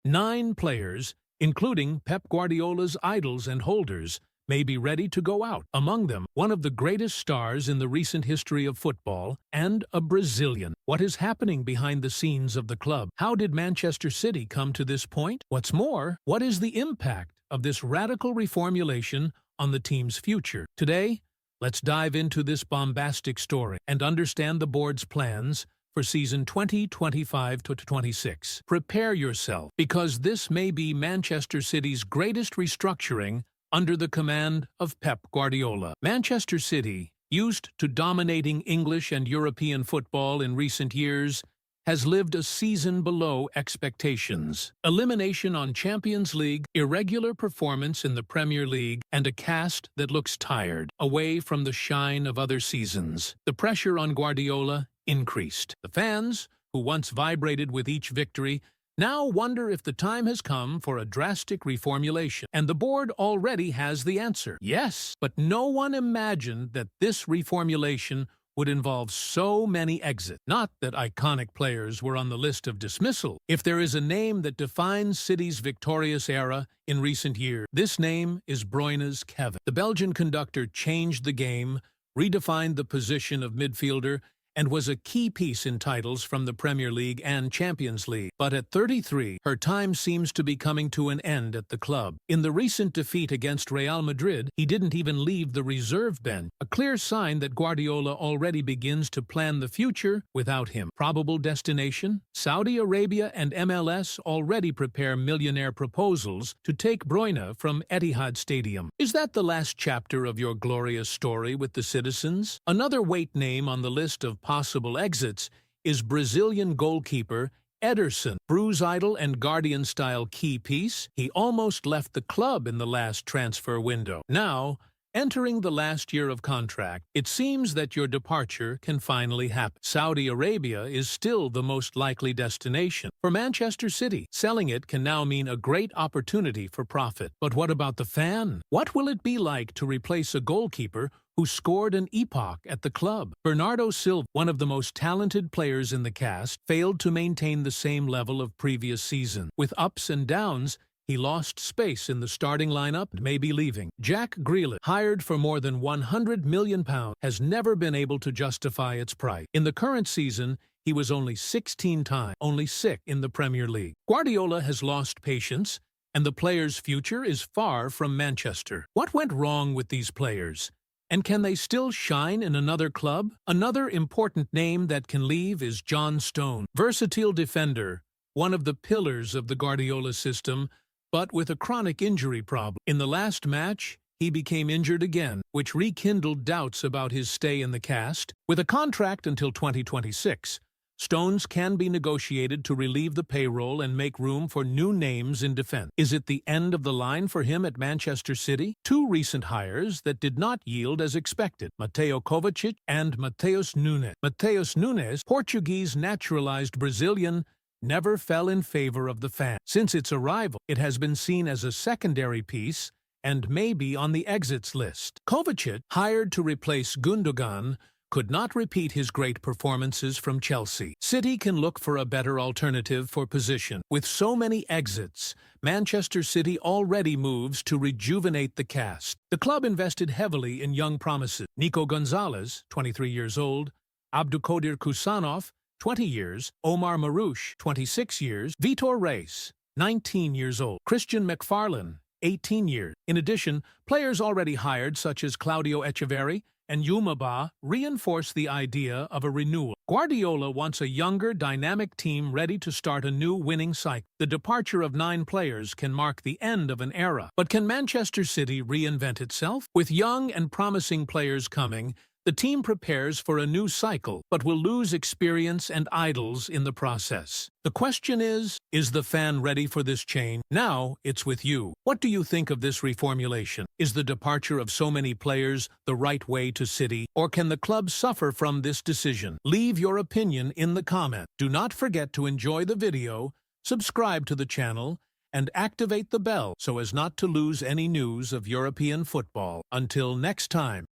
9 players, including Pep Guardiola's idols and holders, may be ready to go out. Among them, one of the greatest stars in the recent history of football and a Brazilian. What is happening behind the scenes of the club? How did Manchester City come to this point? What's more, what is the impact of this radical reformulation on the team's future? Today, let's dive into this bombastic story and understand the board's plans for season 2025-26. Prepare yourself, because this may be Manchester City's greatest restructuring under the command of Pep Guardiola. Manchester City, used to dominating English and European football in recent years, has lived a season below expectations. Elimination on Champions League, irregular performance in the Premier League, and a cast that looks tired, away from the shine of other seasons. The pressure on Guardiola increased. The fans, who once vibrated with each victory, now wonder if the time has come for a drastic reformulation. And the board already has the answer. Yes, but no one imagined that this reformulation would involve so many exits. Not that iconic players were on the list of dismissal. If there is a name that defines City's victorious era in recent years, this name is Bruyne's Kevin. The Belgian conductor changed the game, redefined the position of midfielder, and was a key piece in titles from the Premier League and Champions League. But at 33, her time seems to be coming to an end at the club. In the recent defeat against Real Madrid, he didn't even leave the reserve bench, a clear sign that Guardiola already begins to plan the future without him. Probable destination? Saudi Arabia and MLS already prepare millionaire proposals to take Bruyne from Etihad Stadium. Is that the last chapter of your glorious story with the citizens? Another weight name on the list of possible exits is Brazilian goalkeeper Ederson. Bruce idol and Guardian-style key piece, he almost left the club in the last transfer window. Now, entering the last year of contract, it seems that your departure can finally happen. Saudi Arabia is still the most likely destination. For Manchester City, selling it can now mean a great opportunity for profit. But what about the fan? What will it be like to replace a goalkeeper who scored an epoch at the club? Bernardo Silva, one of the most talented players in the cast, failed to maintain the same level of previous season. With ups and downs, he lost space in the starting lineup and may be leaving. Jack Grealish, hired for more than £100 million, has never been able to justify its price. In the current season, he was only 16 times, only 6 in the Premier League. Guardiola has lost patience, and the players' future is far from Manchester. What went wrong with these players? And can they still shine in another club? Another important name that can leave is John Stones. Versatile defender, one of the pillars of the Guardiola system, but with a chronic injury problem. In the last match, he became injured again, which rekindled doubts about his stay in the cast. With a contract until 2026, Stones can be negotiated to relieve the payroll and make room for new names in defense. Is it the end of the line for him at Manchester City? 2 recent hires that did not yield as expected: Mateo Kovacic and Matheus Nunes. Matheus Nunes, Portuguese naturalized Brazilian, never fell in favor of the fans. Since its arrival, it has been seen as a secondary piece and may be on the exits list. Kovacic, hired to replace Gundogan, could not repeat his great performances from Chelsea. City can look for a better alternative for position. With so many exits, Manchester City already moves to rejuvenate the cast. The club invested heavily in young promises. Nico Gonzalez, 23 years old, Abdulkadir Kusanov, 20 years, Omar Marouche, 26 years, Vitor Reis, 19 years old, Christian McFarlane, 18 years. In addition, players already hired such as Claudio Echeverri and Yumaba reinforce the idea of a renewal. Guardiola wants a younger, dynamic team ready to start a new winning cycle. The departure of 9 players can mark the end of an era. But can Manchester City reinvent itself? With young and promising players coming, the team prepares for a new cycle, but will lose experience and idols in the process. The question is the fan ready for this change? Now, it's with you. What do you think of this reformulation? Is the departure of so many players the right way to City, or can the club suffer from this decision? Leave your opinion in the comments. Do not forget to enjoy the video, subscribe to the channel, and activate the bell so as not to lose any news of European football. Until next time.